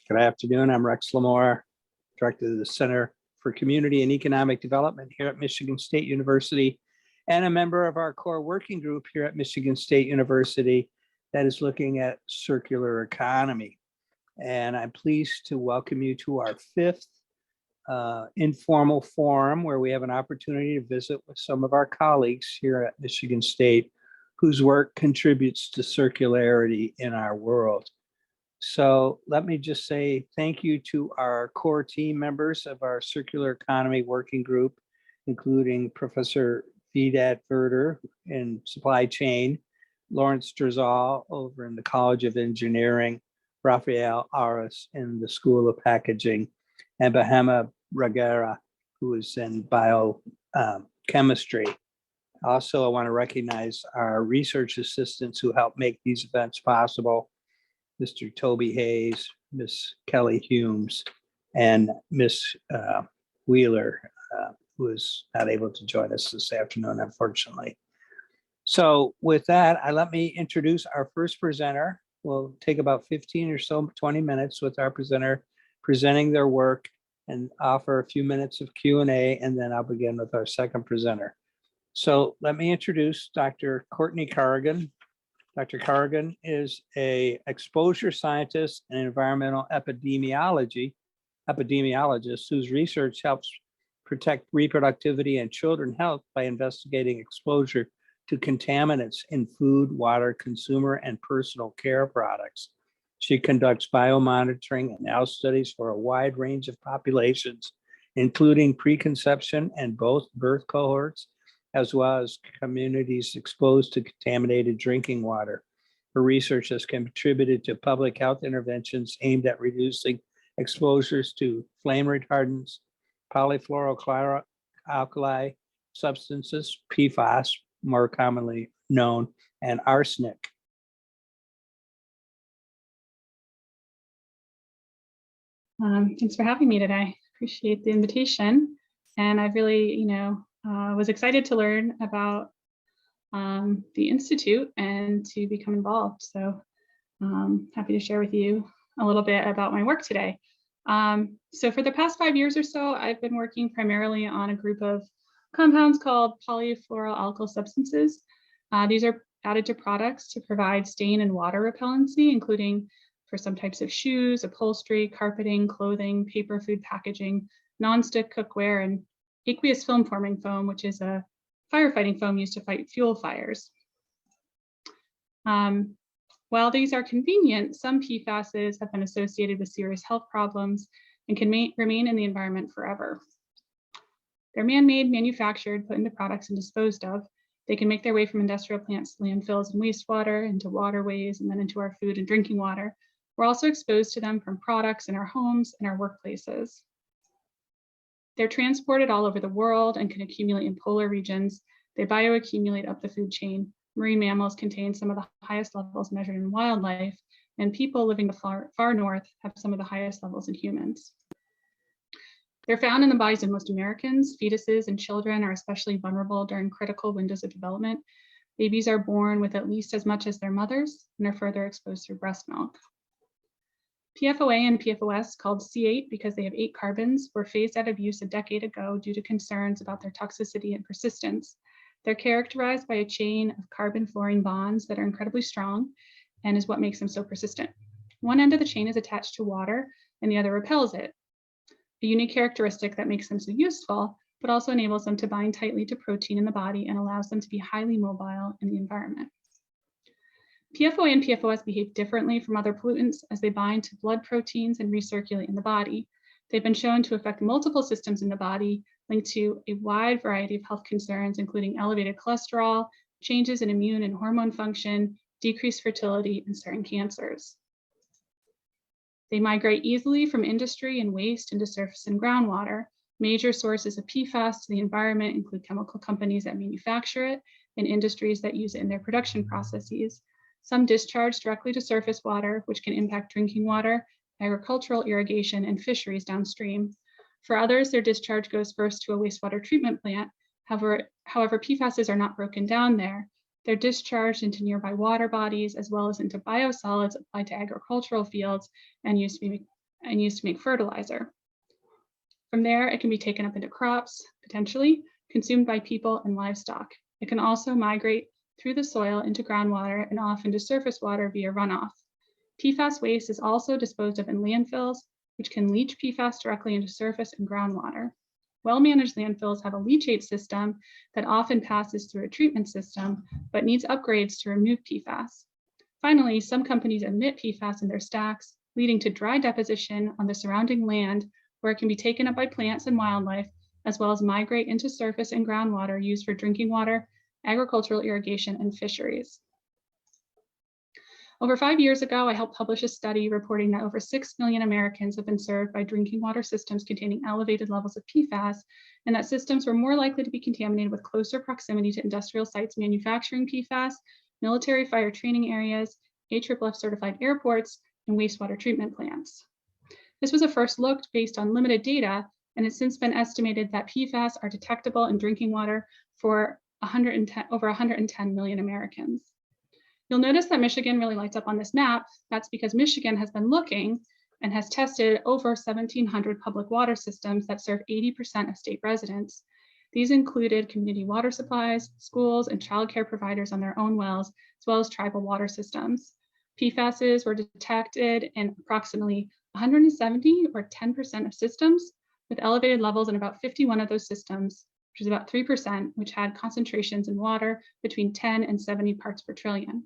Good afternoon. I'm Rex Lamore, Director of the Center for Community and Economic Development here at Michigan State University, and a member of our core working group here at Michigan State University that is looking at circular economy. And I'm pleased to welcome you to our fifth informal forum where we have an opportunity to visit with some of our colleagues here at Michigan State whose work contributes to circularity in our world. So let me just say thank you to our core team members of our Circular Economy Working Group, including Professor Vedat Verder in Supply Chain, Lawrence Drzal over in the College of Engineering, Rafael Aras in the School of Packaging, and Bahama Ragera, who is in biochemistry. Also, I want to recognize our research assistants who help make these events possible. Mr. Toby Hayes, Miss Kelly Humes, and Miss Wheeler, who is not able to join us this afternoon, unfortunately. So with that, let me introduce our first presenter. We'll take about 15 or so, 20 minutes with our presenter presenting their work and offer a few minutes of Q&A, and then I'll begin with our second presenter. So let me introduce Dr. Courtney Corrigan. Dr. Corrigan is an exposure scientist and environmental epidemiologist whose research helps protect reproductivity and children health by investigating exposure to contaminants in food, water, consumer, and personal care products. She conducts biomonitoring and health studies for a wide range of populations, including preconception and both birth cohorts, as well as communities exposed to contaminated drinking water. Her research has contributed to public health interventions aimed at reducing exposures to flame retardants, polyfluoroalkyl substances, PFAS, more commonly known, and arsenic. Thanks for having me today. Appreciate the invitation. And I've really, was excited to learn about the Institute and to become involved. So happy to share with you a little bit about my work today. So for the past 5 years or so, I've been working primarily on a group of compounds called polyfluoroalkyl substances. These are added to products to provide stain and water repellency, including for some types of shoes, upholstery, carpeting, clothing, paper, food packaging, nonstick cookware, and aqueous film forming foam, which is a firefighting foam used to fight fuel fires. While these are convenient, some PFASs have been associated with serious health problems and can remain in the environment forever. They're man-made, manufactured, put into products and disposed of. They can make their way from industrial plants to landfills and wastewater, into waterways, and then into our food and drinking water. We're also exposed to them from products in our homes and our workplaces. They're transported all over the world and can accumulate in polar regions. They bioaccumulate up the food chain. Marine mammals contain some of the highest levels measured in wildlife, and people living the far north have some of the highest levels in humans. They're found in the bodies of most Americans. Fetuses and children are especially vulnerable during critical windows of development. Babies are born with at least as much as their mothers and are further exposed through breast milk. PFOA and PFOS, called C8 because they have 8 carbons, were phased out of use a decade ago due to concerns about their toxicity and persistence. They're characterized by a chain of carbon-fluorine bonds that are incredibly strong and is what makes them so persistent. One end of the chain is attached to water and the other repels it, a unique characteristic that makes them so useful, but also enables them to bind tightly to protein in the body and allows them to be highly mobile in the environment. PFOA and PFOS behave differently from other pollutants as they bind to blood proteins and recirculate in the body. They've been shown to affect multiple systems in the body, linked to a wide variety of health concerns, including elevated cholesterol, changes in immune and hormone function, decreased fertility, and certain cancers. They migrate easily from industry and waste into surface and groundwater. Major sources of PFAS to the environment include chemical companies that manufacture it and industries that use it in their production processes. Some discharge directly to surface water, which can impact drinking water, agricultural irrigation, and fisheries downstream. For others, their discharge goes first to a wastewater treatment plant. However, PFASs are not broken down there. They're discharged into nearby water bodies, as well as into biosolids applied to agricultural fields and used to be and used to make fertilizer. From there, it can be taken up into crops, potentially consumed by people and livestock. It can also migrate through the soil into groundwater and off into surface water via runoff. PFAS waste is also disposed of in landfills, which can leach PFAS directly into surface and groundwater. Well-managed landfills have a leachate system that often passes through a treatment system, but needs upgrades to remove PFAS. Finally, some companies emit PFAS in their stacks, leading to dry deposition on the surrounding land, where it can be taken up by plants and wildlife, as well as migrate into surface and groundwater used for drinking water, agricultural irrigation, and fisheries. Over 5 years ago, I helped publish a study reporting that over 6 million Americans have been served by drinking water systems containing elevated levels of PFAS, and that systems were more likely to be contaminated with closer proximity to industrial sites manufacturing PFAS, military fire training areas, AFFF certified airports, and wastewater treatment plants. This was a first look based on limited data, and it's since been estimated that PFAS are detectable in drinking water for over 110 million Americans. You'll notice that Michigan really lights up on this map. That's because Michigan has been looking and has tested over 1,700 public water systems that serve 80% of state residents. These included community water supplies, schools, and childcare providers on their own wells, as well as tribal water systems. PFASs were detected in approximately 170 or 10% of systems, with elevated levels in about 51 of those systems, which is about 3%, which had concentrations in water between 10 and 70 parts per trillion.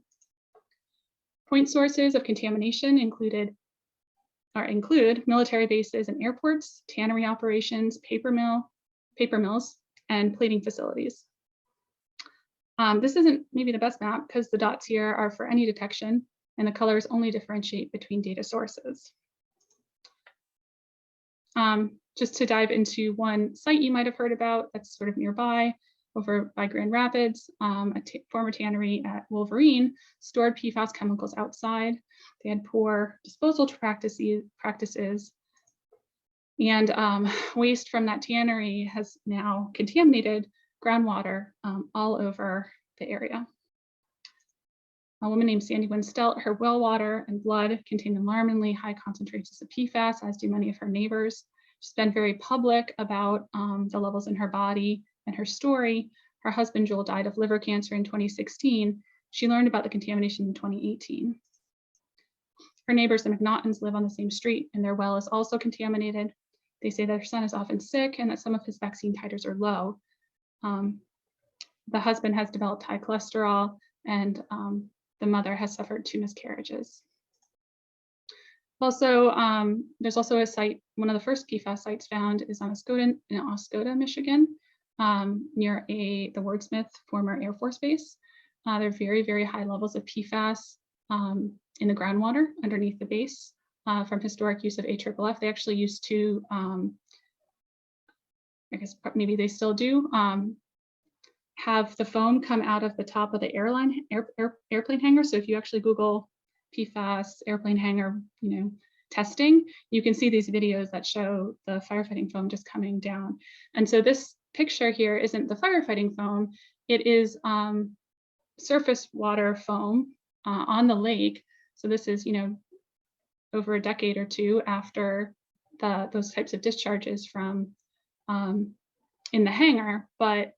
Point sources of contamination include military bases and airports, tannery operations, paper mills, and plating facilities. This isn't maybe the best map because the dots here are for any detection, and the colors only differentiate between data sources. Just to dive into one site you might have heard about that's sort of nearby, over by Grand Rapids, a former tannery at Wolverine stored PFAS chemicals outside. They had poor disposal practices, and waste from that tannery has now contaminated groundwater all over the area. A woman named Sandy Winstelt, her well water and blood contained alarmingly high concentrations of PFAS, as do many of her neighbors. She's been very public about the levels in her body and her story. Her husband, Joel, died of liver cancer in 2016. She learned about the contamination in 2018. Her neighbors, the McNaughtons, live on the same street, and their well is also contaminated. They say their son is often sick and that some of his vaccine titers are low. The husband has developed high cholesterol, and the mother has suffered 2 miscarriages. Also, there's also a site, one of the first PFAS sites found is on in Oscoda, Michigan, near the Wordsmith former Air Force Base. There are very, very high levels of PFAS in the groundwater underneath the base from historic use of AFFF. They actually used to, I guess maybe they still do, have the foam come out of the top of the airplane hangar. So if you actually Google PFAS airplane hangar, testing, you can see these videos that show the firefighting foam just coming down. And so this picture here isn't the firefighting foam, it is surface water foam on the lake. So this is, over a decade or two after those types of discharges from in the hangar, but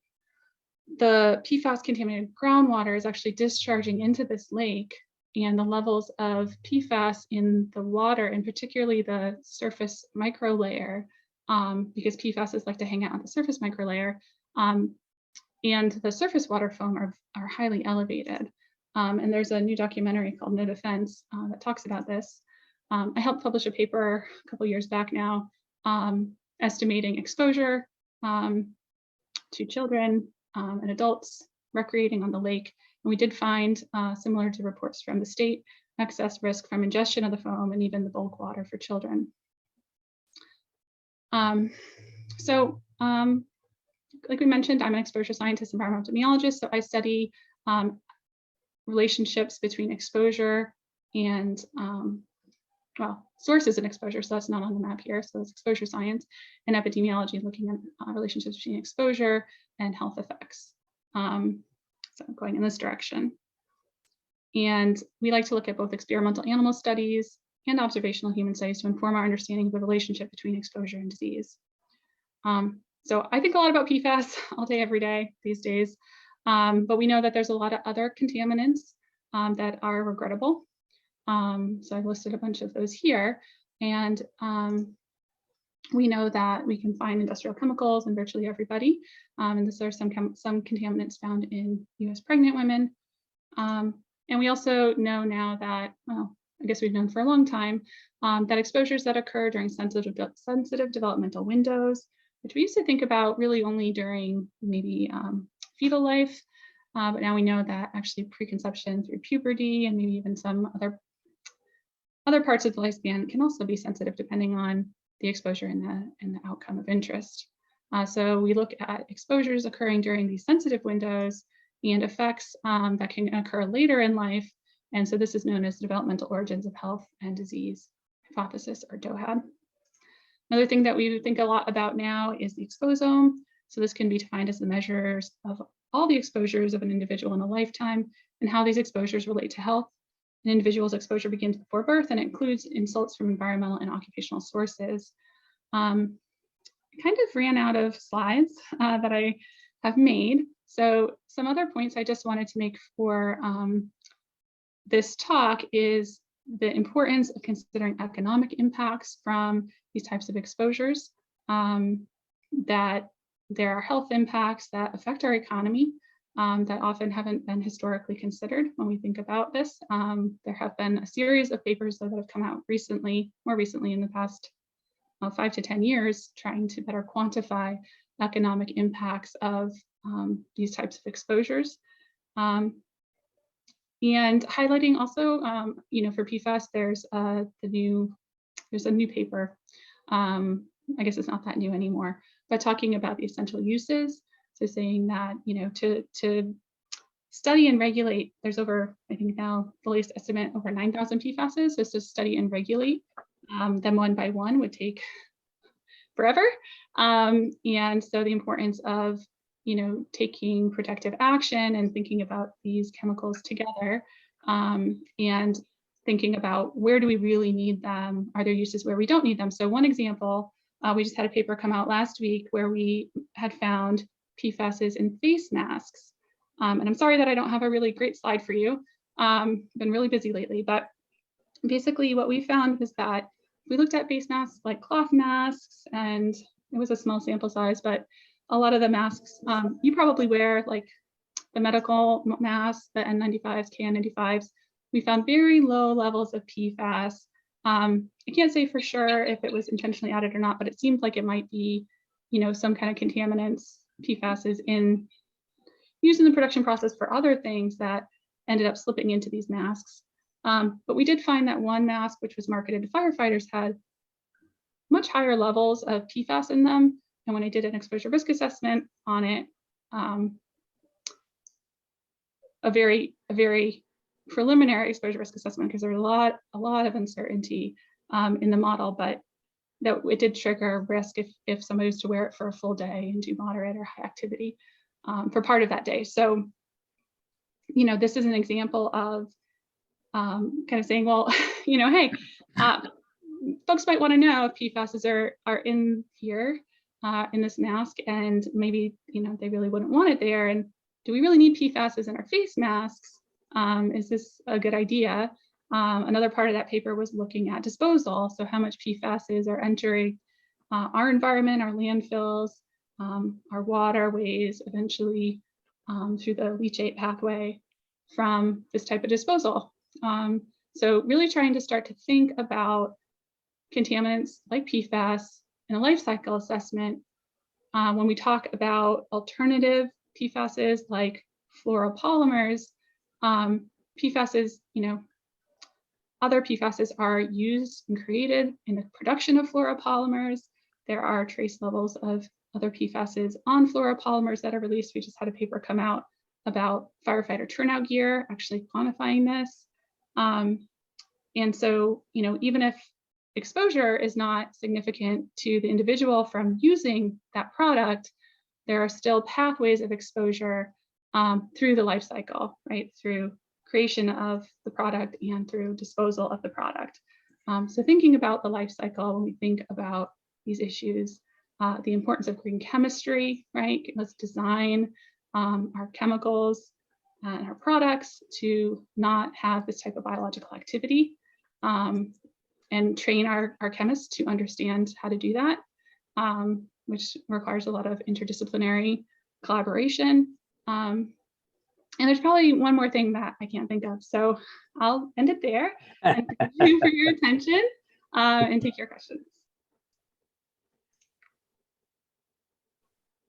the PFAS contaminated groundwater is actually discharging into this lake, and the levels of PFAS in the water, and particularly the surface microlayer, because PFAS like to hang out on the surface microlayer, and the surface water foam are highly elevated. And there's a new documentary called No Defense that talks about this. I helped publish a paper a couple years back now, estimating exposure to children and adults recreating on the lake. And we did find, similar to reports from the state, excess risk from ingestion of the foam and even the bulk water for children. Like we mentioned, I'm an exposure scientist, environmental epidemiologist, so I study relationships between exposure and, sources in exposure, so that's not on the map here, so it's exposure science, and epidemiology, looking at relationships between exposure and health effects. So going in this direction. And we like to look at both experimental animal studies and observational human studies to inform our understanding of the relationship between exposure and disease. So I think a lot about PFAS all day, every day these days, but we know that there's a lot of other contaminants that are regrettable. So I've listed a bunch of those here, and we know that we can find industrial chemicals in virtually everybody, and these are some contaminants found in U.S. pregnant women. And we also know now that, well, I guess we've known for a long time, that exposures that occur during sensitive developmental windows, which we used to think about really only during maybe fetal life, but now we know that actually preconception through puberty and maybe even some other parts of the lifespan can also be sensitive depending on the exposure and the outcome of interest. So we look at exposures occurring during these sensitive windows and effects that can occur later in life. And so this is known as developmental origins of health and disease hypothesis, or DOHAD. Another thing that we think a lot about now is the exposome. So this can be defined as the measures of all the exposures of an individual in a lifetime and how these exposures relate to health. An individual's exposure begins before birth and includes insults from environmental and occupational sources. I kind of ran out of slides that I have made. So some other points I just wanted to make for this talk is the importance of considering economic impacts from these types of exposures, that there are health impacts that affect our economy that often haven't been historically considered when we think about this. There have been a series of papers that have come out recently, more recently in the past 5 to 10 years, trying to better quantify economic impacts of these types of exposures. And highlighting also, for PFAS, there's a new paper. I guess it's not that new anymore, but talking about the essential uses. So saying that, to study and regulate, there's over, I think now the latest estimate, over 9,000 PFASs. So to study and regulate them one by one would take forever. And so the importance of taking protective action and thinking about these chemicals together, and thinking about where do we really need them? Are there uses where we don't need them? So one example, we just had a paper come out last week where we had found PFASs in face masks. And I'm sorry that I don't have a really great slide for you. Been really busy lately, but basically what we found was that we looked at face masks like cloth masks, and it was a small sample size, but a lot of the masks you probably wear, like the medical masks, the N95s, KN95s, we found very low levels of PFAS. I can't say for sure if it was intentionally added or not, but it seemed like it might be, some kind of contaminants, PFASs used in the production process for other things that ended up slipping into these masks. But we did find that one mask, which was marketed to firefighters, had much higher levels of PFAS in them. And when I did an exposure risk assessment on it, a very preliminary exposure risk assessment, because there's a lot of uncertainty in the model, but that it did trigger risk if somebody was to wear it for a full day and do moderate or high activity for part of that day. So, this is an example of kind of saying, well, hey, folks might want to know if PFASs are in here in this mask, and maybe they really wouldn't want it there. And do we really need PFASs in our face masks? Is this a good idea? Another part of that paper was looking at disposal. So how much PFASs are entering our environment, our landfills, our waterways, eventually through the leachate pathway from this type of disposal. So really trying to start to think about contaminants like PFAS in a life cycle assessment. When we talk about alternative PFASs like fluoropolymers, PFASs, other PFASs are used and created in the production of fluoropolymers. There are trace levels of other PFASs on fluoropolymers that are released. We just had a paper come out about firefighter turnout gear, actually quantifying this. And so, even if exposure is not significant to the individual from using that product, there are still pathways of exposure through the life cycle, right? Through creation of the product and through disposal of the product. So thinking about the life cycle, when we think about these issues, the importance of green chemistry, right? Let's design our chemicals and our products to not have this type of biological activity, and train our chemists to understand how to do that, which requires a lot of interdisciplinary collaboration. And there's probably one more thing that I can't think of. So I'll end it there. And thank you for your attention, and take your questions.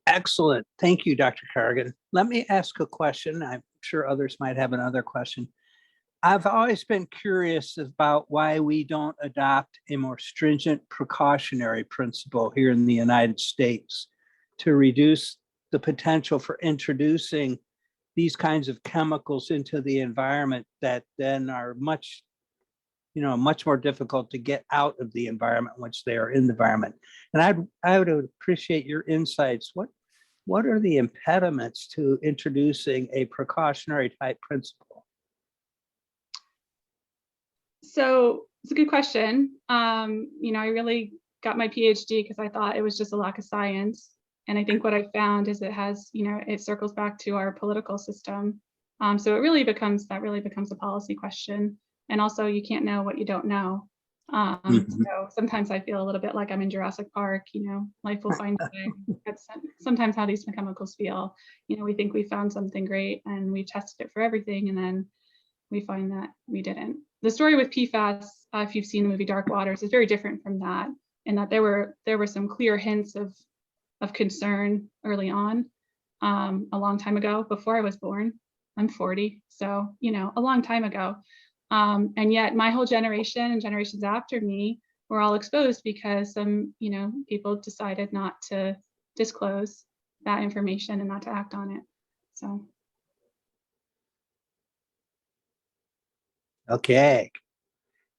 Excellent. Thank you, Dr. Carrigan. Let me ask a question. I'm sure others might have another question. I've always been curious about why we don't adopt a more stringent precautionary principle here in the United States to reduce the potential for introducing these kinds of chemicals into the environment that then are much more difficult to get out of the environment once they are in the environment. And I would appreciate your insights. What are the impediments to introducing a precautionary type principle? So it's a good question. I really got my PhD because I thought it was just a lack of science. And I think what I found is it circles back to our political system. So it really becomes a policy question. And also you can't know what you don't know. So sometimes I feel a little bit like I'm in Jurassic Park, life will find a way. That's sometimes how these chemicals feel. We think we found something great and we tested it for everything, and then we find that we didn't. The story with PFAS, if you've seen the movie Dark Waters, is very different from that, in that there were some clear hints of concern early on, a long time ago, before I was born. I'm 40, so a long time ago. And yet my whole generation and generations after me were all exposed because some people decided not to disclose that information and not to act on it. So. Okay.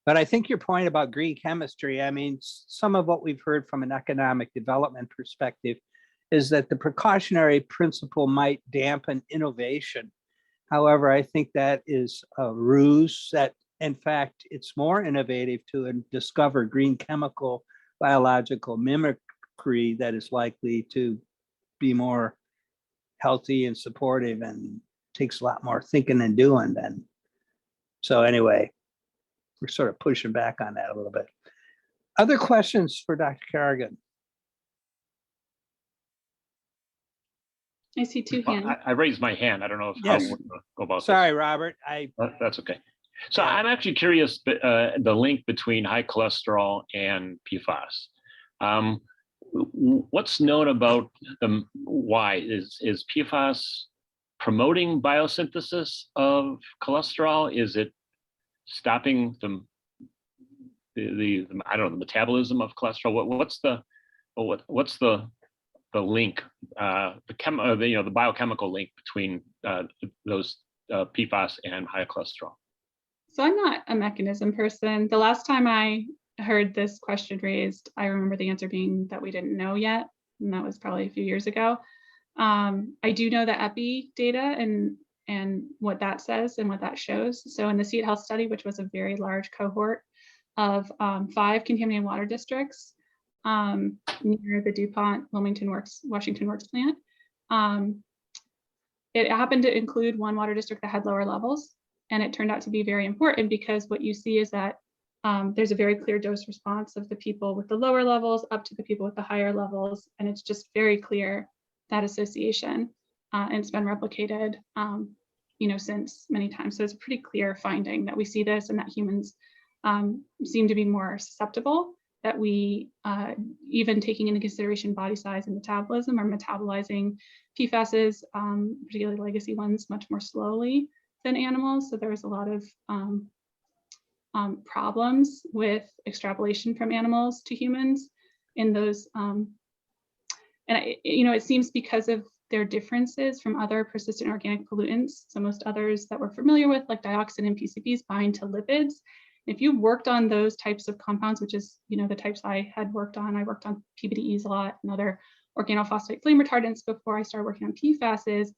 But I think your point about green chemistry, I mean, some of what we've heard from an economic development perspective is that the precautionary principle might dampen innovation. However, I think that is a ruse, that in fact, it's more innovative to discover green chemical biological mimicry that is likely to be more healthy and supportive and takes a lot more thinking and doing than. So anyway, we're sort of pushing back on that a little bit. Other questions for Dr. Carrigan? I see two hands. I raised my hand. I don't know if Yes. how we're gonna go about Sorry, this. Robert. That's okay. So Yeah. I'm actually curious the link between high cholesterol and PFAS. What's known about them? Why is PFAS promoting biosynthesis of cholesterol? Is it stopping the I don't know, the metabolism of cholesterol? What's the link, the biochemical link between those PFAS and high cholesterol? So I'm not a mechanism person. The last time I heard this question raised, I remember the answer being that we didn't know yet, and that was probably a few years ago. I do know the EPI data and what that says and what that shows. So in the CCED Health study, which was a very large cohort of 5 contaminated water districts near the DuPont Washington Works plant, it happened to include one water district that had lower levels. And it turned out to be very important because what you see is that there's a very clear dose response of the people with the lower levels up to the people with the higher levels. And it's just very clear, that association. And it's been replicated, since many times. So it's a pretty clear finding that we see this, and that humans seem to be more susceptible, that we, even taking into consideration body size and metabolism, are metabolizing PFASs, particularly legacy ones, much more slowly than animals. So there's a lot of problems with extrapolation from animals to humans in those. It seems because of their differences from other persistent organic pollutants. So most others that we're familiar with, like dioxin and PCBs, bind to lipids. If you've worked on those types of compounds, which is the types I had worked on PBDEs a lot and other organophosphate flame retardants before I started working on PFASs.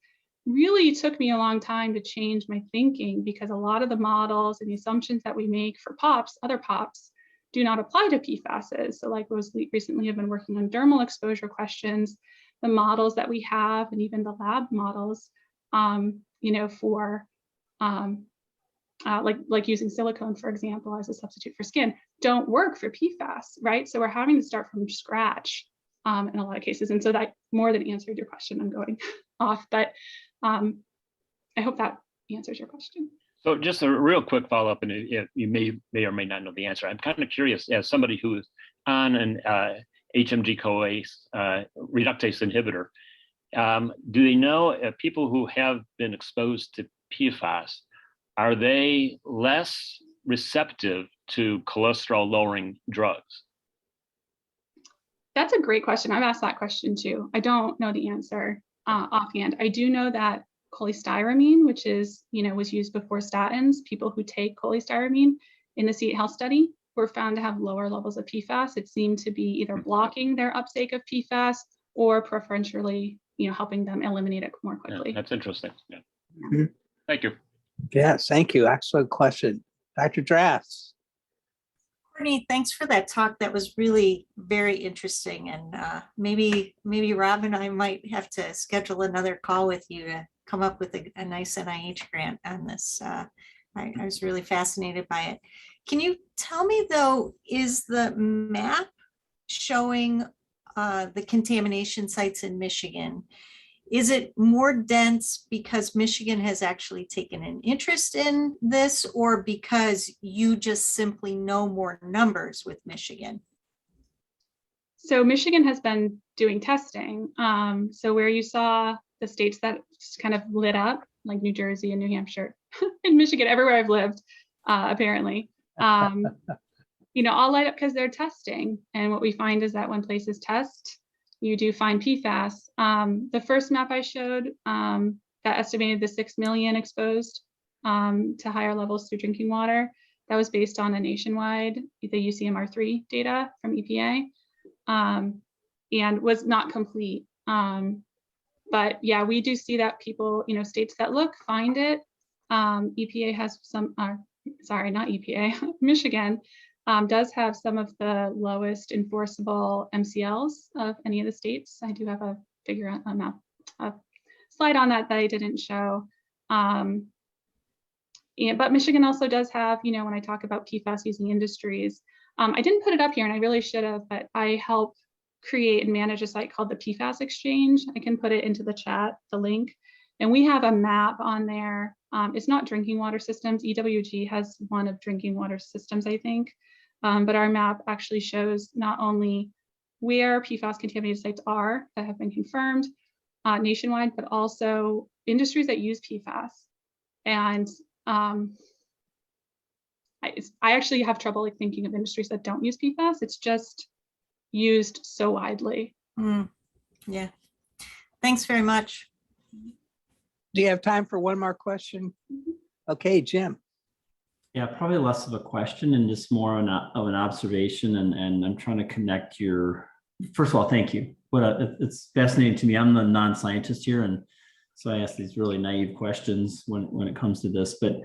Really took me a long time to change my thinking, because a lot of the models and the assumptions that we make for other POPs, do not apply to PFASs. So like was recently have been working on dermal exposure questions, the models that we have, and even the lab models, you know, for like using silicone, for example, as a substitute for skin, don't work for PFAS, right? So we're having to start from scratch in a lot of cases. And so that more than answered your question. I'm going off, but I hope that answers your question. So just a real quick follow-up, and you may or may not know the answer. I'm kind of curious, as somebody who is on an HMG-CoA reductase inhibitor, do they know people who have been exposed to PFAS, are they less receptive to cholesterol-lowering drugs? That's a great question. I've asked that question too. I don't know the answer offhand. I do know that cholestyramine, which is, you know, was used before statins, people who take cholestyramine in the CCED health study were found to have lower levels of PFAS. It seemed to be either blocking their uptake of PFAS or preferentially, you know, helping them eliminate it more quickly. Yeah, that's interesting. Yeah. Mm-hmm. Thank you. Yes, thank you. Excellent question. Dr. Drafts. Courtney, thanks for that talk. That was really very interesting. And maybe Rob and I might have to schedule another call with you to come up with a nice NIH grant on this. I was really fascinated by it. Can you tell me though, is the map showing the contamination sites in Michigan, is it more dense because Michigan has actually taken an interest in this, or because you just simply know more numbers with Michigan? So Michigan has been doing testing. So where you saw the states that just kind of lit up, like New Jersey and New Hampshire, and Michigan, everywhere I've lived, apparently, you know, all light up because they're testing. And what we find is that when places test, you do find PFAS. The first map I showed that estimated the 6 million exposed to higher levels through drinking water, that was based on a nationwide, the UCMR3 data from EPA, and was not complete. But yeah, we do see that people, you know, states that look, find it. EPA has some, sorry, not EPA, Michigan does have some of the lowest enforceable MCLs of any of the states. I do have a figure on a slide on that I didn't show. But Michigan also does have, you know, when I talk about PFAS using industries, I didn't put it up here and I really should have, but I help create and manage a site called the PFAS Exchange. I can put it into the chat, the link. And we have a map on there. It's not drinking water systems. EWG has one of drinking water systems, I think. But our map actually shows not only where PFAS contaminated sites are that have been confirmed nationwide, but also industries that use PFAS. And I actually have trouble like thinking of industries that don't use PFAS. It's just used so widely. Yeah, thanks very much. Do you have time for one more question? Okay, Jim. Yeah, probably less of a question and just more of an observation. And I'm trying to connect your, first of all, thank you. It's fascinating to me. I'm the non-scientist here. And so I ask these really naive questions when it comes to this. But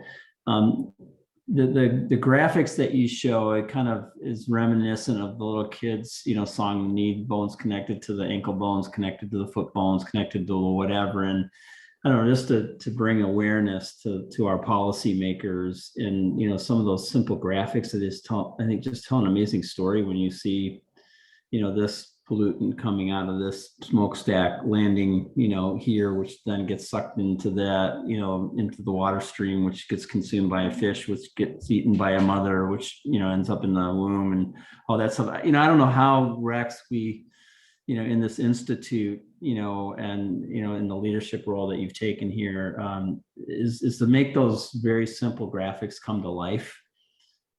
the graphics that you show, it kind of is reminiscent of the little kids, you know, song, knee bones connected to the ankle bones, connected to the foot bones, connected to whatever. And I don't know, just to bring awareness to our policymakers, and you know, some of those simple graphics that is I think just tell an amazing story when you see, you know, this pollutant coming out of this smokestack landing, you know, here, which then gets sucked into that, you know, into the water stream, which gets consumed by a fish, which gets eaten by a mother, which, you know, ends up in the womb and all that stuff. You know, I don't know how, Rex, we, you know, in this institute, you know, and, you know, in the leadership role that you've taken here, is to make those very simple graphics come to life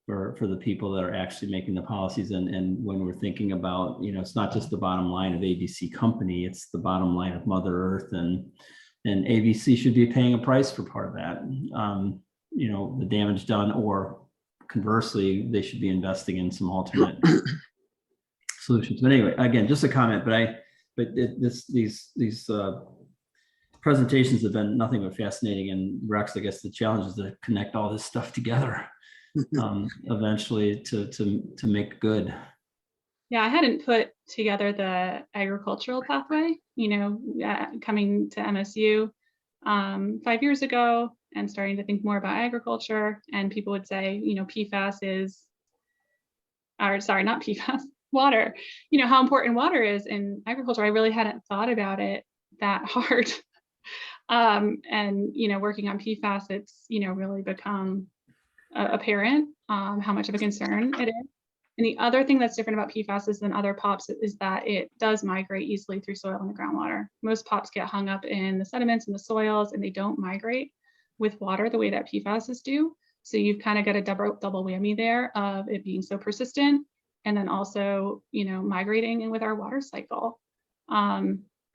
for the people that are actually making the policies. And when we're thinking about, you know, it's not just the bottom line of ABC company, it's the bottom line of Mother Earth, and ABC should be paying a price for part of that, you know, the damage done, or conversely, they should be investing in some alternate solutions. But anyway, again, just a comment, these presentations have been nothing but fascinating. And Rex, I guess the challenge is to connect all this stuff together eventually to make good. Yeah, I hadn't put together the agricultural pathway, coming to MSU 5 years ago and starting to think more about agriculture. And people would say, PFAS is, or sorry, not PFAS, water, how important water is in agriculture. I really hadn't thought about it that hard. And, working on PFAS, it's, really become apparent how much of a concern it is. And the other thing that's different about PFAS than other POPs is that it does migrate easily through soil and the groundwater. Most POPs get hung up in the sediments and the soils, and they don't migrate with water the way that PFASs do. So you've kind of got a double whammy there of it being so persistent, and then also, migrating in with our water cycle.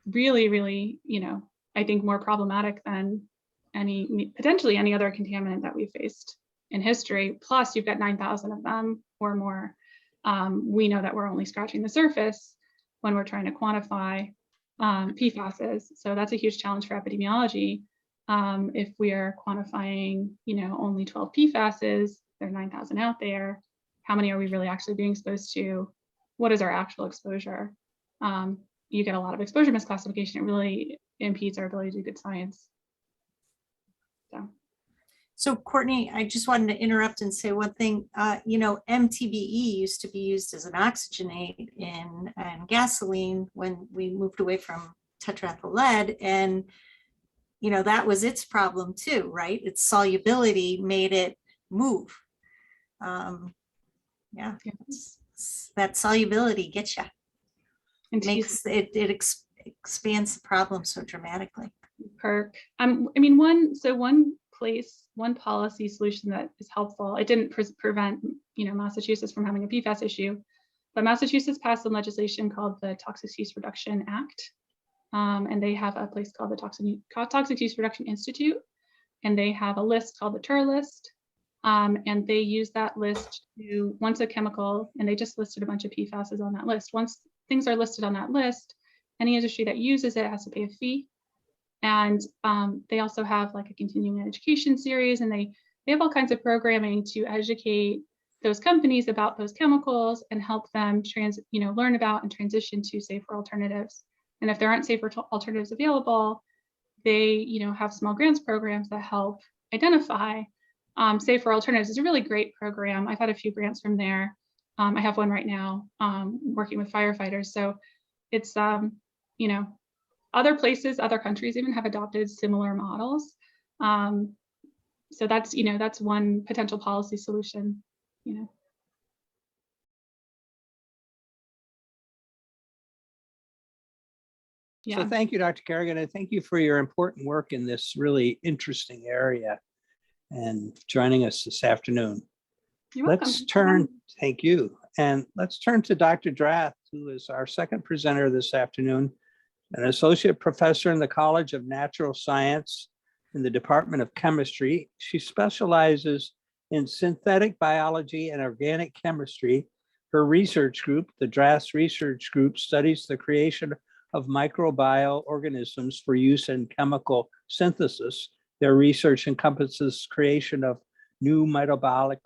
Really, really, I think more problematic than potentially any other contaminant that we've faced in history. Plus, you've got 9,000 of them or more. We know that we're only scratching the surface when we're trying to quantify PFASs. So that's a huge challenge for epidemiology. If we are quantifying, only 12 PFASs, there are 9,000 out there. How many are we really actually being exposed to? What is our actual exposure? You get a lot of exposure misclassification. It really impedes our ability to do good science. So Courtney, I just wanted to interrupt and say one thing. MTBE used to be used as an oxygenate in gasoline when we moved away from tetraethyl lead, and that was its problem too, right? Its solubility made it move. That solubility gets you. Makes it expands the problem so dramatically. One policy solution that is helpful. It didn't prevent, Massachusetts from having a PFAS issue, but Massachusetts passed some legislation called the Toxic Use Reduction Act, and they have a place called the Toxic Use Reduction Institute, and they have a list called the TUR list, and they use that list to, once a chemical, and they just listed a bunch of PFASs on that list. Once things are listed on that list, any industry that uses it has to pay a fee. And they also have like a continuing education series, and they have all kinds of programming to educate those companies about those chemicals and help them learn about and transition to safer alternatives. And if there aren't safer alternatives available, they have small grants programs that help identify safer alternatives. It's a really great program. I've had a few grants from there. I have one right now working with firefighters. So it's other places, other countries even have adopted similar models. So that's one potential policy solution, So thank you, Dr. Kerrigan, and thank you for your important work in this really interesting area and joining us this afternoon. You're welcome. Thank you. And let's turn to Dr. Drath, who is our second presenter this afternoon, an associate professor in the College of Natural Science in the Department of Chemistry. She specializes in synthetic biology and organic chemistry. Her research group, the Drath Research Group, studies the creation of microbial organisms for use in chemical synthesis. Their research encompasses creation of new metabolic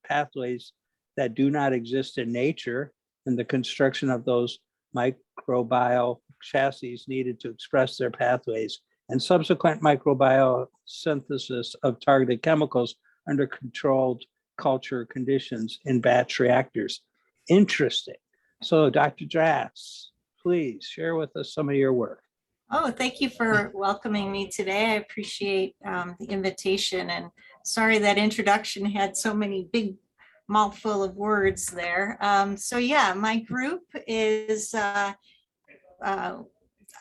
pathways that do not exist in nature, and the construction of those microbial chassis needed to express their pathways, and subsequent microbial synthesis of targeted chemicals under controlled culture conditions in batch reactors. Interesting. So Dr. Drath, please share with us some of your work. Oh, thank you for welcoming me today. I appreciate the invitation, and sorry that introduction had so many big mouthful of words there. So yeah, my group is, I'm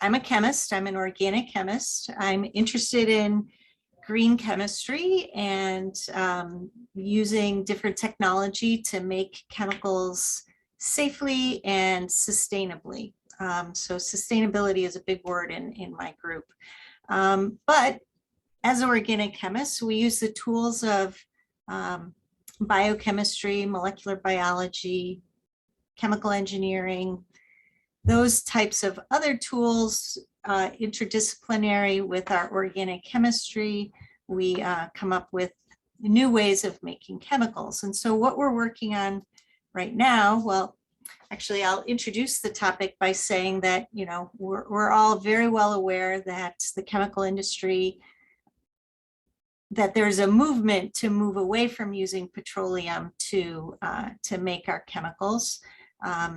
a chemist. I'm an organic chemist. I'm interested in green chemistry and using different technology to make chemicals safely and sustainably. So sustainability is a big word in my group. But as organic chemists, we use the tools of biochemistry, molecular biology, chemical engineering, those types of other tools, interdisciplinary with our organic chemistry. We come up with new ways of making chemicals. And so what we're working on right now, well, actually, I'll introduce the topic by saying that, you know, we're all very well aware that the chemical industry, that there's a movement to move away from using petroleum to make our chemicals. I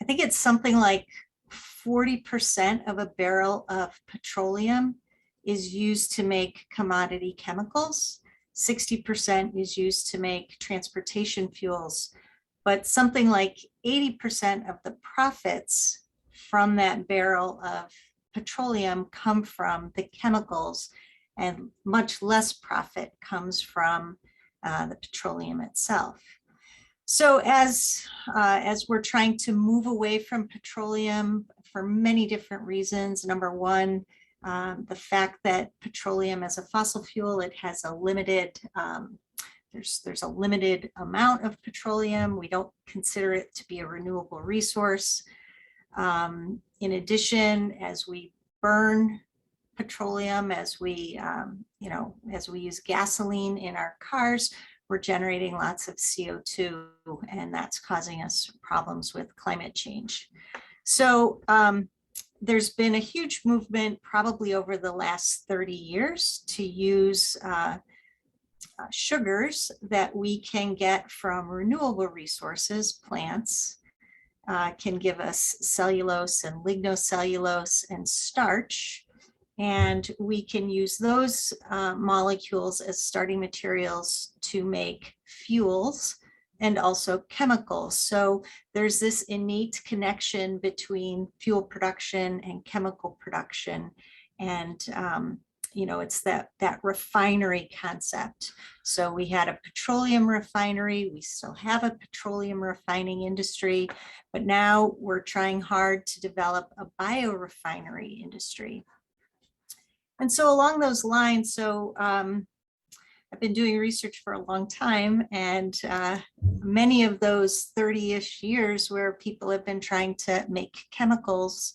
think it's something like 40% of a barrel of petroleum is used to make commodity chemicals. 60% is used to make transportation fuels, but something like 80% of the profits from that barrel of petroleum come from the chemicals, and much less profit comes from the petroleum itself. So as we're trying to move away from petroleum for many different reasons, number one, the fact that petroleum as a fossil fuel, it has a limited, there's a limited amount of petroleum. We don't consider it to be a renewable resource. In addition, as we burn petroleum, as we, as we use gasoline in our cars, we're generating lots of CO2, and that's causing us problems with climate change. So there's been a huge movement probably over the last 30 years to use sugars that we can get from renewable resources. Plants can give us cellulose and lignocellulose and starch, and we can use those molecules as starting materials to make fuels and also chemicals. So there's this innate connection between fuel production and chemical production. And it's that refinery concept. So we had a petroleum refinery, we still have a petroleum refining industry, but now we're trying hard to develop a biorefinery industry. And so along those lines, so I've been doing research for a long time, and many of those 30-ish years where people have been trying to make chemicals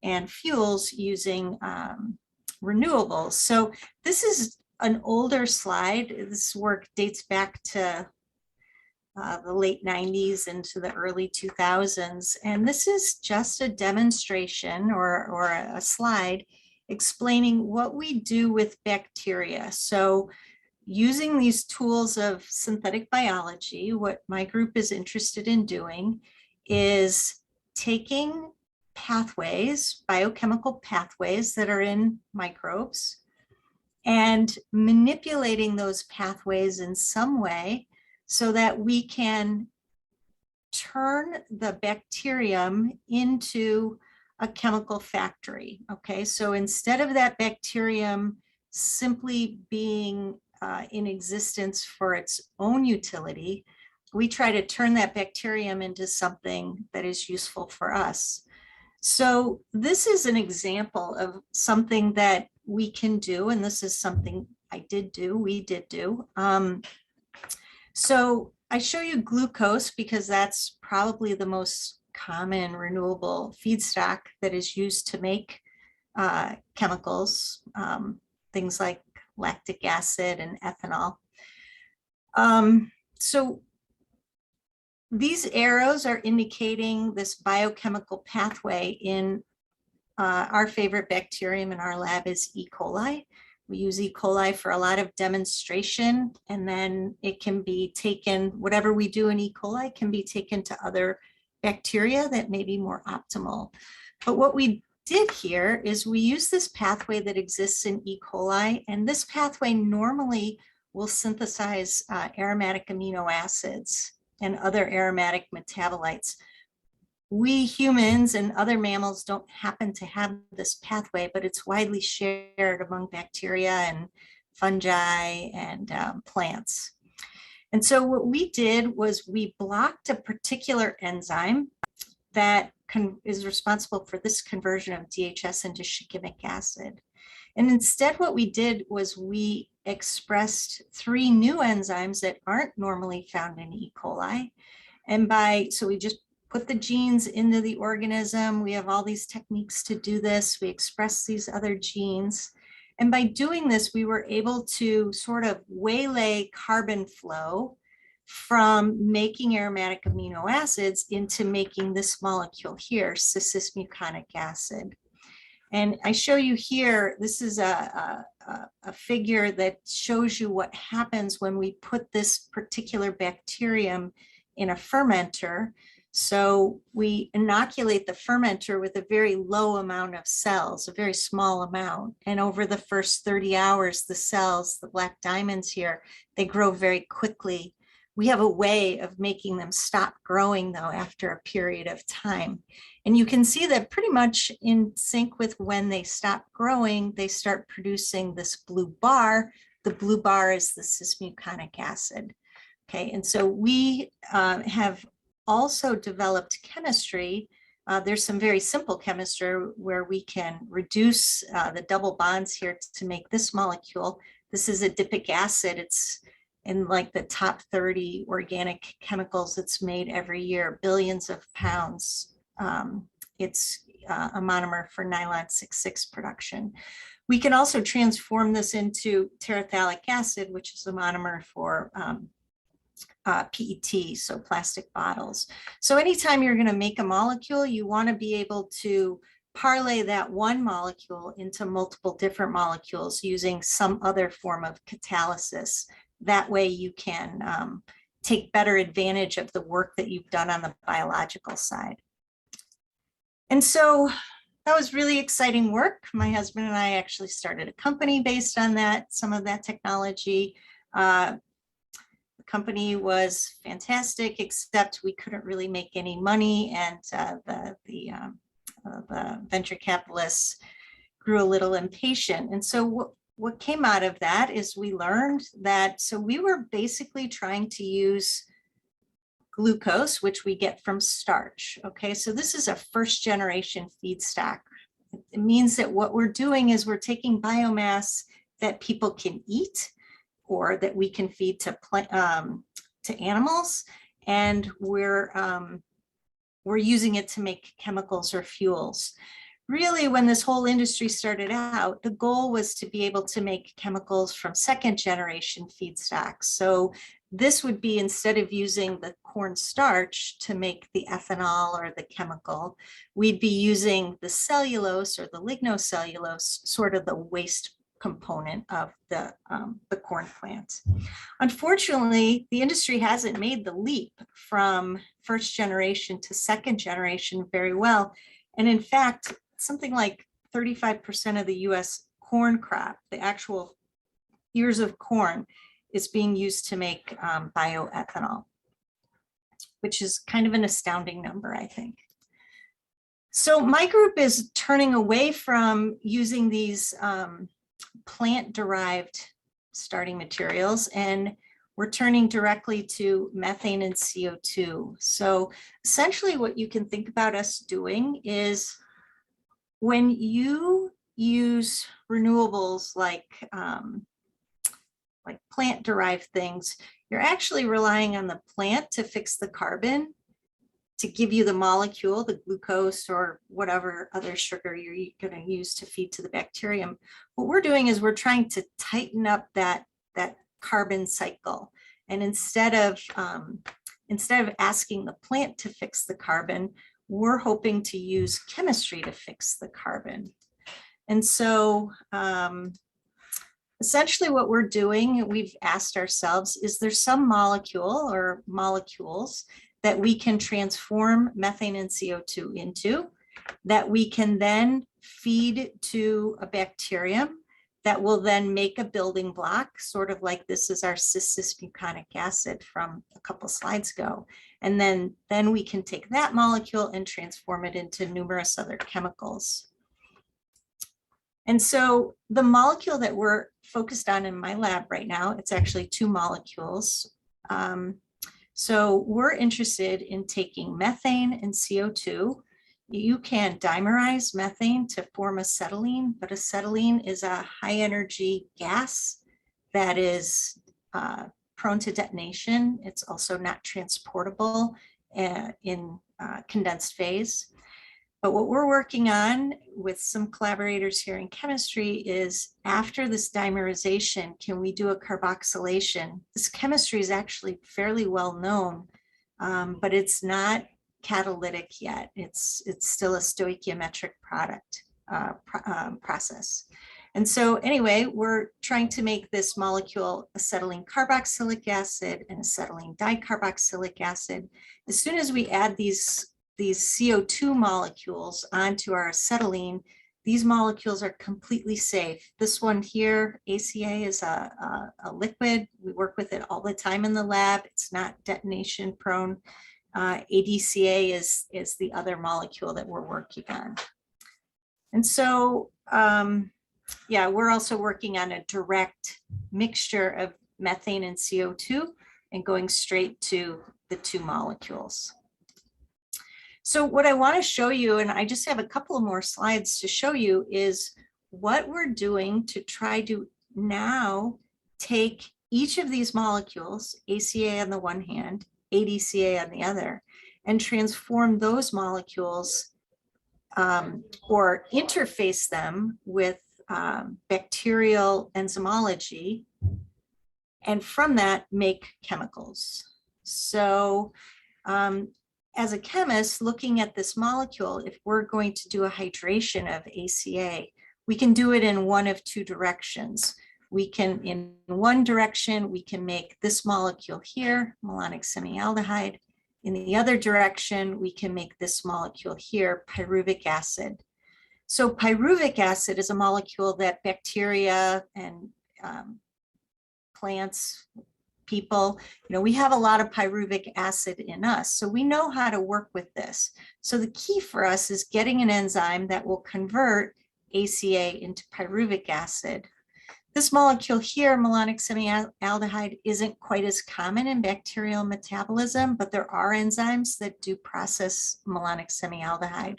and fuels using renewables. So this is an older slide. This work dates back to the late 90s into the early 2000s. And this is just a demonstration or a slide explaining what we do with bacteria. So using these tools of synthetic biology, what my group is interested in doing is taking pathways, biochemical pathways that are in microbes, and manipulating those pathways in some way so that we can turn the bacterium into a chemical factory. Okay, so instead of that bacterium simply being in existence for its own utility, we try to turn that bacterium into something that is useful for us. So this is an example of something that we can do, and this is something we did do. So I show you glucose because that's probably the most common renewable feedstock that is used to make chemicals, things like lactic acid and ethanol. So these arrows are indicating this biochemical pathway in our favorite bacterium in our lab is E. coli. We use E. coli for a lot of demonstration, and then it can be taken, whatever we do in E. coli can be taken to other bacteria that may be more optimal. But what we did here is we use this pathway that exists in E. coli, and this pathway normally will synthesize aromatic amino acids and other aromatic metabolites. We humans and other mammals don't happen to have this pathway, but it's widely shared among bacteria and fungi and plants. And so what we did was we blocked a particular enzyme that is responsible for this conversion of DHS into shikimic acid. And instead what we did was we expressed 3 new enzymes that aren't normally found in E. coli. And so we just put the genes into the organism. We have all these techniques to do this. We express these other genes. And by doing this, we were able to sort of waylay carbon flow from making aromatic amino acids into making this molecule here, cis-muconic acid. And I show you here, this is a figure that shows you what happens when we put this particular bacterium in a fermenter. So we inoculate the fermenter with a very low amount of cells, a very small amount. And over the first 30 hours, the cells, the black diamonds here, they grow very quickly. We have a way of making them stop growing, though, after a period of time. And you can see that pretty much in sync with when they stop growing, they start producing this blue bar. The blue bar is the cis-muconic acid. Okay, and so we have also developed chemistry. There's some very simple chemistry where we can reduce the double bonds here to make this molecule. This is adipic acid. It's in like the top 30 organic chemicals that's made every year, billions of pounds. It's a monomer for nylon 6,6 production. We can also transform this into terephthalic acid, which is a monomer for PET, so plastic bottles. So anytime you're going to make a molecule, you want to be able to parlay that one molecule into multiple different molecules using some other form of catalysis. That way you can take better advantage of the work that you've done on the biological side. And so that was really exciting work. My husband and I actually started a company based on that, some of that technology. The company was fantastic, except we couldn't really make any money, and the venture capitalists grew a little impatient. And so what came out of that is we learned that, so we were basically trying to use glucose, which we get from starch. Okay, so this is a first generation feedstock. It means that what we're doing is we're taking biomass that people can eat or that we can feed to animals, and we're using it to make chemicals or fuels. Really, when this whole industry started out, the goal was to be able to make chemicals from second generation feedstocks. So this would be, instead of using the corn starch to make the ethanol or the chemical, we'd be using the cellulose or the lignocellulose, sort of the waste component of the corn plant. Unfortunately, the industry hasn't made the leap from first generation to second generation very well. And in fact, something like 35% of the US corn crop, the actual ears of corn, is being used to make bioethanol, which is kind of an astounding number, I think. So my group is turning away from using these plant-derived starting materials, and we're turning directly to methane and CO2. So essentially what you can think about us doing is, when you use renewables like plant-derived things, you're actually relying on the plant to fix the carbon, to give you the molecule, the glucose or whatever other sugar you're going to use to feed to the bacterium. What we're doing is we're trying to tighten up that carbon cycle. And instead of asking the plant to fix the carbon, we're hoping to use chemistry to fix the carbon. And so essentially what we're doing, we've asked ourselves, is there some molecule or molecules that we can transform methane and CO2 into, that we can then feed to a bacterium that will then make a building block, sort of like this is our cis-muconic acid from a couple slides ago. And then we can take that molecule and transform it into numerous other chemicals. And so the molecule that we're focused on in my lab right now, it's actually two molecules. So we're interested in taking methane and CO2. You can dimerize methane to form acetylene, but acetylene is a high energy gas that is prone to detonation. It's also not transportable in condensed phase. But what we're working on with some collaborators here in chemistry is after this dimerization, can we do a carboxylation? This chemistry is actually fairly well known, but it's not catalytic yet. It's still a stoichiometric product process. And so anyway, we're trying to make this molecule acetylene carboxylic acid and acetylene dicarboxylic acid. As soon as we add these CO2 molecules onto our acetylene, these molecules are completely safe. This one here, ACA, is a liquid. We work with it all the time in the lab. It's not detonation prone. ADCA is the other molecule that we're working on. And so, yeah, we're also working on a direct mixture of methane and CO2 and going straight to the two molecules. So what I want to show you, and I just have a couple of more slides to show you, is what we're doing to try to now take each of these molecules, ACA on the one hand, ADCA on the other, and transform those molecules or interface them with bacterial enzymology, and from that make chemicals. So as a chemist looking at this molecule, if we're going to do a hydration of ACA, we can do it in one of two directions. We can, in one direction, we can make this molecule here, malonic semialdehyde. In the other direction, we can make this molecule here, pyruvic acid. So pyruvic acid is a molecule that bacteria and plants, people, we have a lot of pyruvic acid in us. So we know how to work with this. So the key for us is getting an enzyme that will convert ACA into pyruvic acid. This molecule here, malonic semialdehyde, isn't quite as common in bacterial metabolism, but there are enzymes that do process malonic semialdehyde.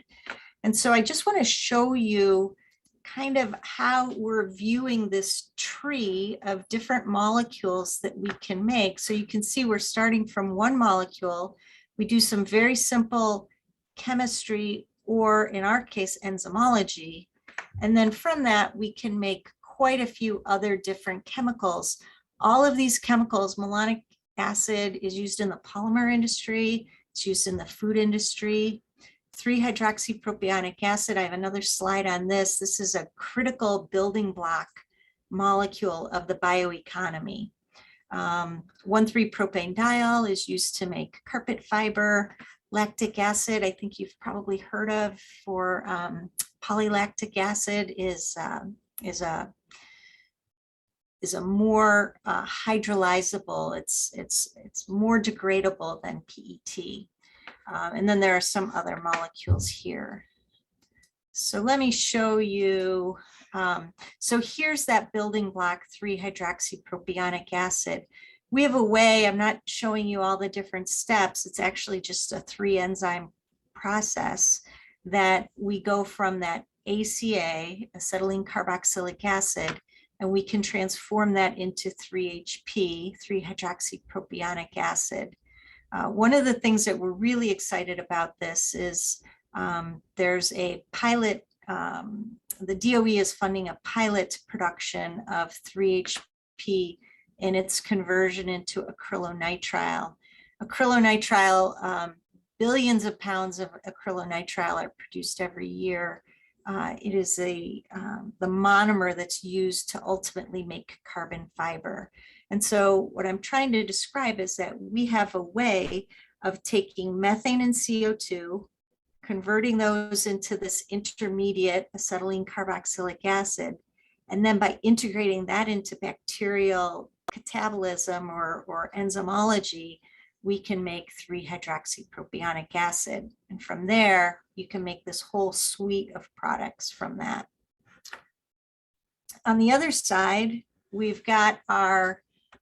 And so I just want to show you kind of how we're viewing this tree of different molecules that we can make. So you can see we're starting from one molecule. We do some very simple chemistry, or in our case, enzymology. And then from that, we can make quite a few other different chemicals. All of these chemicals, malonic acid is used in the polymer industry, it's used in the food industry. 3-hydroxypropionic acid, I have another slide on this. This is a critical building block molecule of the bioeconomy. 1,3-propanediol is used to make carpet fiber. Lactic acid, I think you've probably heard of for polylactic acid, is a more hydrolyzable. It's more degradable than PET. And then there are some other molecules here. So let me show you. So here's that building block, 3-hydroxypropionic acid. We have a way, I'm not showing you all the different steps. It's actually just a 3-enzyme process that we go from that ACA, acetylene carboxylic acid, and we can transform that into 3HP, 3-hydroxypropionic acid. One of the things that we're really excited about this is there's a pilot, the DOE is funding a pilot production of 3HP in its conversion into acrylonitrile. Acrylonitrile, billions of pounds of acrylonitrile are produced every year. It is the monomer that's used to ultimately make carbon fiber. And so what I'm trying to describe is that we have a way of taking methane and CO2, converting those into this intermediate acetylene carboxylic acid, and then by integrating that into bacterial catabolism or enzymology, we can make 3-hydroxypropionic acid. And from there, you can make this whole suite of products from that. On the other side, we've got our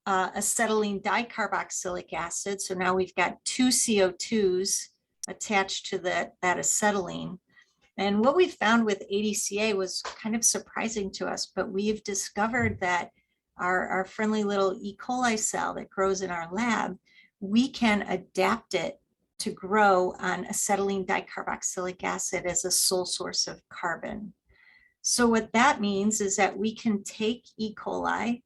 acetylene dicarboxylic acid. So now we've got 2 CO2s attached to that acetylene. And what we found with ADCA was kind of surprising to us, but we've discovered that our friendly little E. coli cell that grows in our lab, we can adapt it to grow on acetylene dicarboxylic acid as a sole source of carbon. So what that means is that we can take E. coli,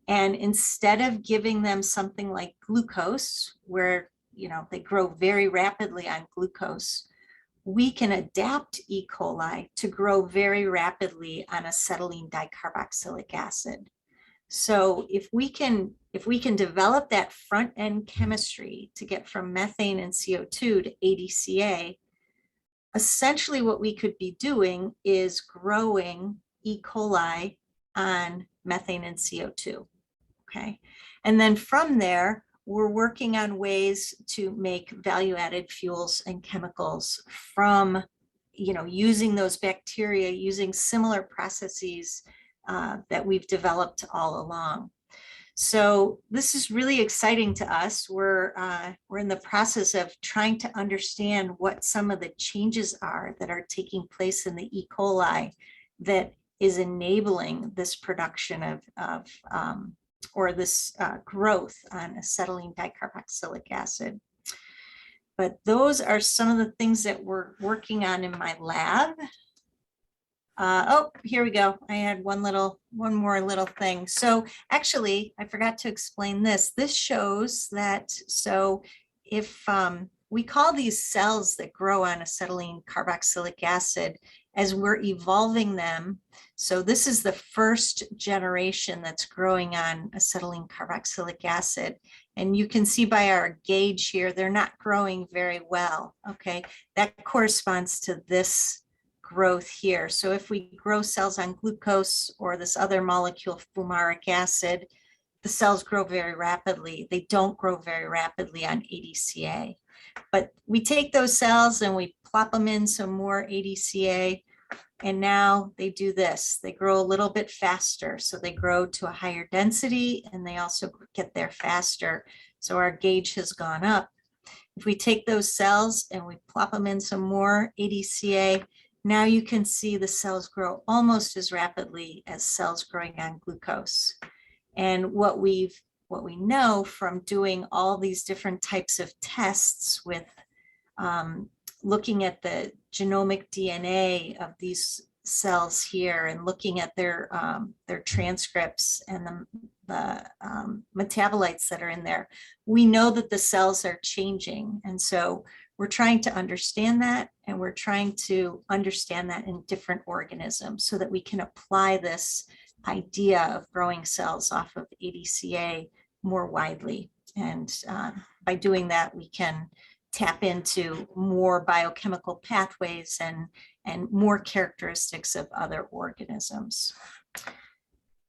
and instead of giving them something like glucose, where they grow very rapidly on glucose, we can adapt E. coli to grow very rapidly on acetylene dicarboxylic acid. So if we can develop that front end chemistry to get from methane and CO2 to ADCA, essentially what we could be doing is growing E. coli on methane and CO2. Okay. And then from there, we're working on ways to make value-added fuels and chemicals from, using those bacteria, using similar processes that we've developed all along. So this is really exciting to us. We're in the process of trying to understand what some of the changes are that are taking place in the E. coli that is enabling this production or this growth on acetylene dicarboxylic acid. But those are some of the things that we're working on in my lab. Oh, here we go. I had one more little thing. So actually, I forgot to explain this. This shows that, so if we call these cells that grow on acetylene carboxylic acid, as we're evolving them, so this is the first generation that's growing on acetylene carboxylic acid. And you can see by our gauge here, they're not growing very well. Okay, that corresponds to this growth here. So if we grow cells on glucose or this other molecule, fumaric acid, the cells grow very rapidly. They don't grow very rapidly on ADCA. But we take those cells and we plop them in some more ADCA, and now they do this. They grow a little bit faster. So they grow to a higher density and they also get there faster. So our gauge has gone up. If we take those cells and we plop them in some more ADCA, now you can see the cells grow almost as rapidly as cells growing on glucose. And what we know from doing all these different types of tests with looking at the genomic DNA of these cells here and looking at their transcripts and the metabolites that are in there, we know that the cells are changing. And so we're trying to understand that, and we're trying to understand that in different organisms so that we can apply this idea of growing cells off of ADCA more widely. And by doing that, we can tap into more biochemical pathways and more characteristics of other organisms.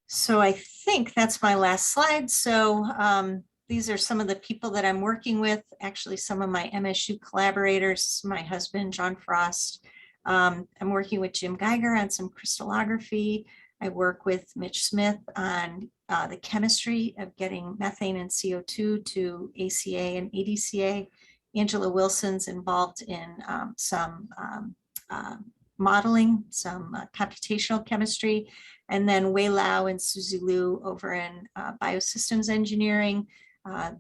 So I think that's my last slide. So these are some of the people that I'm working with, actually some of my MSU collaborators, my husband, John Frost. I'm working with Jim Geiger on some crystallography. I work with Mitch Smith on the chemistry of getting methane and CO2 to ACA and ADCA. Angela Wilson's involved in some modeling, some computational chemistry, and then Wei Lau and Suzy Liu over in biosystems engineering.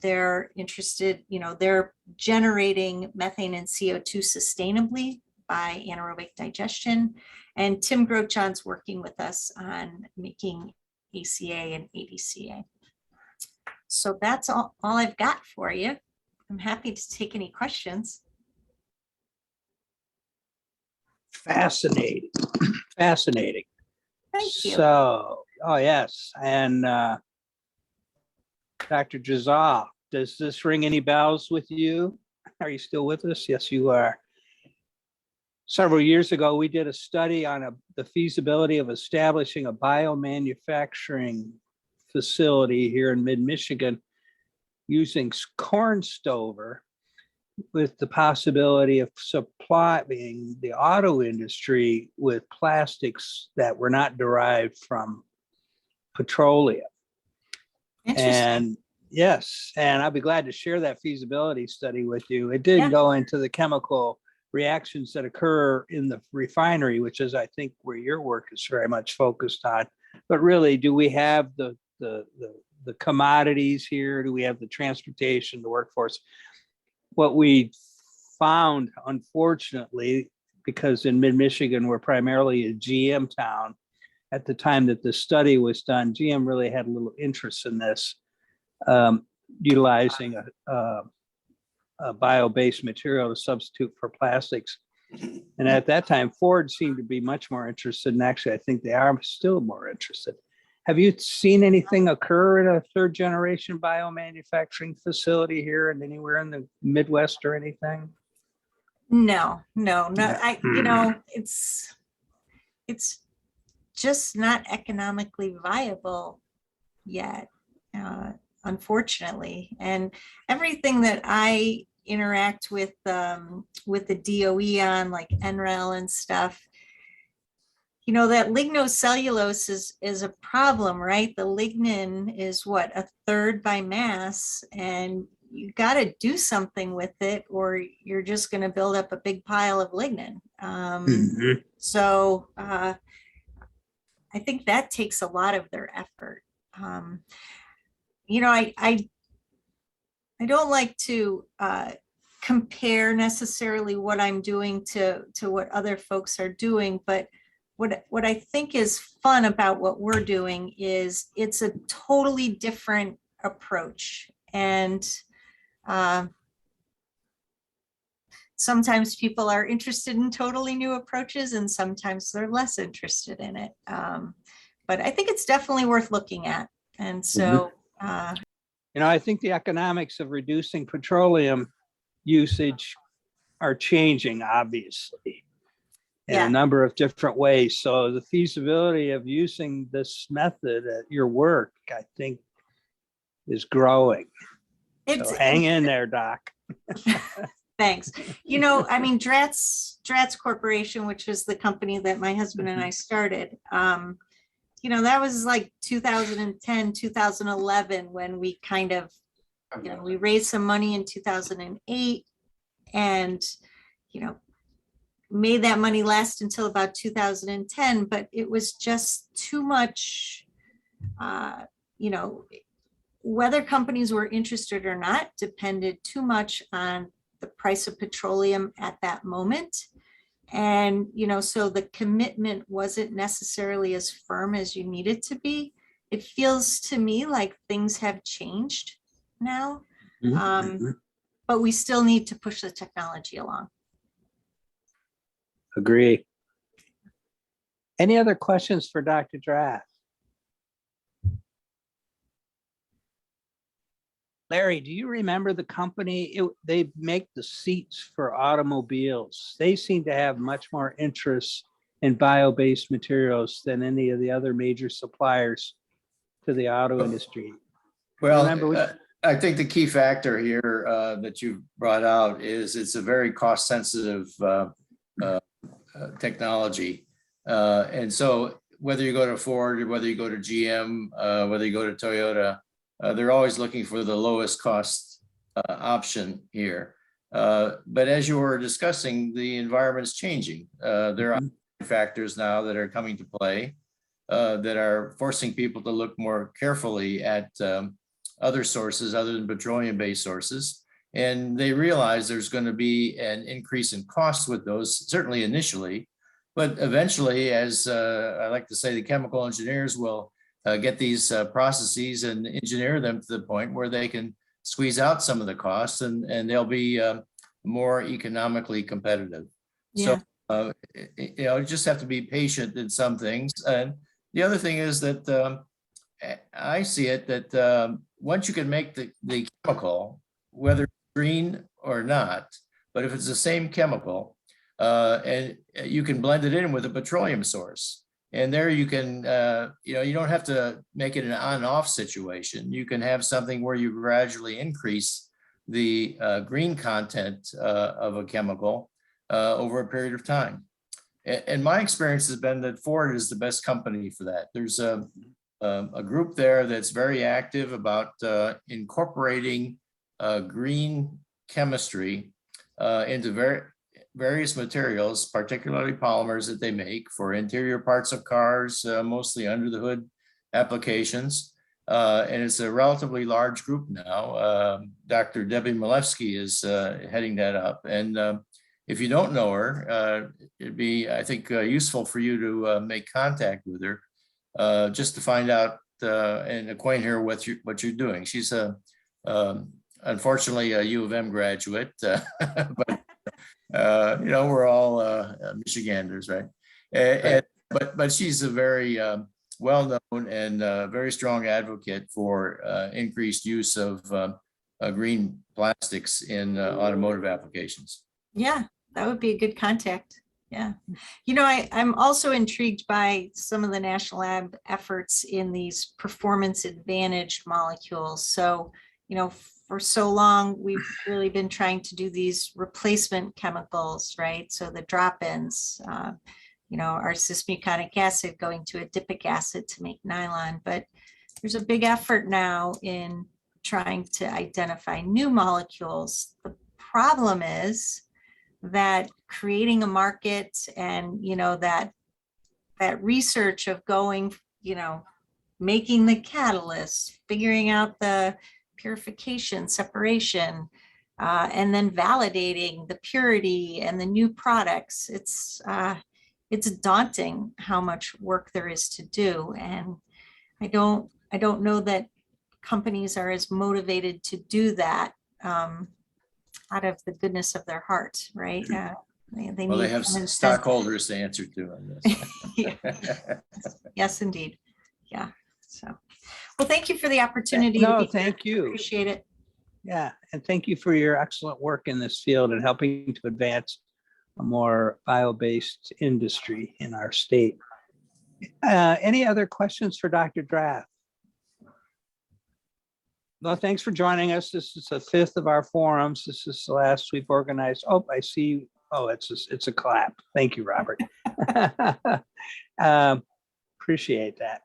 They're interested, they're generating methane and CO2 sustainably by anaerobic digestion. And Tim Grochon's working with us on making ACA and ADCA. So that's all I've got for you. I'm happy to take any questions. Fascinating, fascinating. Thank you. So, oh yes, and Dr. Jazal, does this ring any bells with you? Are you still with us? Yes, you are. Several years ago, we did a study on the feasibility of establishing a biomanufacturing facility here in mid-Michigan using corn stover, with the possibility of supplying the auto industry with plastics that were not derived from petroleum. And yes, and I'll be glad to share that feasibility study with you. It didn't go into the chemical reactions that occur in the refinery, which is, I think, where your work is very much focused on. But really, do we have the commodities here? Do we have the transportation, the workforce? What we found, unfortunately, because in mid-Michigan, we're primarily a GM town. At the time that the study was done, GM really had a little interest in this, utilizing a bio-based material to substitute for plastics. And at that time, Ford seemed to be much more interested, and actually, I think they are still more interested. Have you seen anything occur in a third generation biomanufacturing facility here and anywhere in the Midwest or anything? No. Yeah. It's just not economically viable yet, unfortunately. And everything that I interact with the DOE on, like NREL and stuff, that lignocellulose is a problem, right? The lignin is what, a third by mass, and you got to do something with it or you're just going to build up a big pile of lignin. So I think that takes a lot of their effort. I don't like to compare necessarily what I'm doing to what other folks are doing, but what I think is fun about what we're doing is it's a totally different approach. And sometimes people are interested in totally new approaches and sometimes they're less interested in it. But I think it's definitely worth looking at. And so, I think the economics of reducing petroleum usage are changing, obviously, in a number of different ways. So the feasibility of using this method at your work, I think, is growing. So hang in there, Doc. Thanks. Dratz Corporation, which is the company that my husband and I started, that was like 2010, 2011, when we kind of, we raised some money in 2008 and, made that money last until about 2010, but it was just too much, whether companies were interested or not depended too much on the price of petroleum at that moment. And, so the commitment wasn't necessarily as firm as you need it to be. It feels to me like things have changed now, but we still need to push the technology along. Agree. Any other questions for Dr. Draft? Larry, do you remember the company? They make the seats for automobiles. They seem to have much more interest in bio-based materials than any of the other major suppliers to the auto industry. Well, I think the key factor here that you brought out is it's a very cost-sensitive technology. And so whether you go to Ford or whether you go to GM, whether you go to Toyota, they're always looking for the lowest cost option here. But as you were discussing, the environment's changing. There are factors now that are coming to play that are forcing people to look more carefully at other sources other than petroleum-based sources. And they realize there's going to be an increase in costs with those, certainly initially, but eventually, as I like to say, the chemical engineers will get these processes and engineer them to the point where they can squeeze out some of the costs and they'll be more economically competitive. Yeah. So, you just have to be patient in some things. And the other thing is that I see it that once you can make the chemical, whether green or not, but if it's the same chemical, and you can blend it in with a petroleum source, and there you can, you don't have to make it an on-off situation. You can have something where you gradually increase the green content of a chemical over a period of time. And my experience has been that Ford is the best company for that. There's a group there that's very active about incorporating green chemistry into various materials, particularly polymers that they make for interior parts of cars, mostly under the hood applications. And it's a relatively large group now. Dr. Debbie Malevsky is heading that up. And if you don't know her, it'd be, I think, useful for you to make contact with her just to find out and acquaint her with what you're doing. She's unfortunately a U of M graduate, but we're all Michiganders, right? But she's a very well-known and very strong advocate for increased use of green plastics in automotive applications. Yeah, that would be a good contact. Yeah. I'm also intrigued by some of the national lab efforts in these performance advantaged molecules. So, for so long, we've really been trying to do these replacement chemicals, right? So the drop-ins, our cis-muconic acid going to adipic acid to make nylon, but there's a big effort now in trying to identify new molecules. The problem is that creating a market and, that research of going, making the catalyst, figuring out the purification, separation, and then validating the purity and the new products. It's daunting how much work there is to do. And I don't know that companies are as motivated to do that out of the goodness of their heart, right? They have stockholders to answer to on this. Yeah. Yes, indeed. Yeah. So, well, thank you for the opportunity. No, thank you. Appreciate it. Yeah, and thank you for your excellent work in this field and helping to advance a more bio-based industry in our state. Any other questions for Dr. Drath? Well, thanks for joining us. This is the 5th of our forums. This is the last we've organized. Oh, I see. Oh, it's a clap. Thank you, Robert. Appreciate that.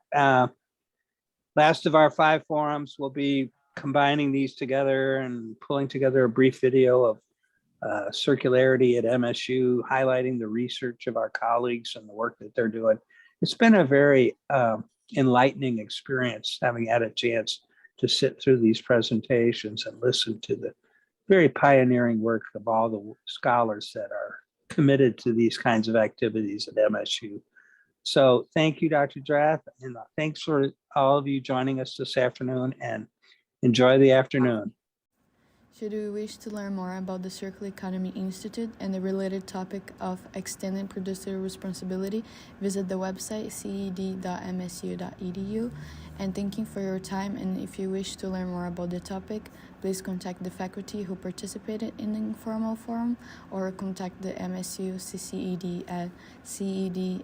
Last of our 5 forums, we'll be combining these together and pulling together a brief video of circularity at MSU, highlighting the research of our colleagues and the work that they're doing. It's been a very enlightening experience having had a chance to sit through these presentations and listen to the very pioneering work of all the scholars that are committed to these kinds of activities at MSU. So thank you, Dr. Drath, and thanks for all of you joining us this afternoon, and enjoy the afternoon. Should you wish to learn more about the Circular Economy Institute and the related topic of extended producer responsibility, visit the website ced.msu.edu. And thank you for your time. And if you wish to learn more about the topic, please contact the faculty who participated in the informal forum or contact the MSU CCED at ced@msu.edu.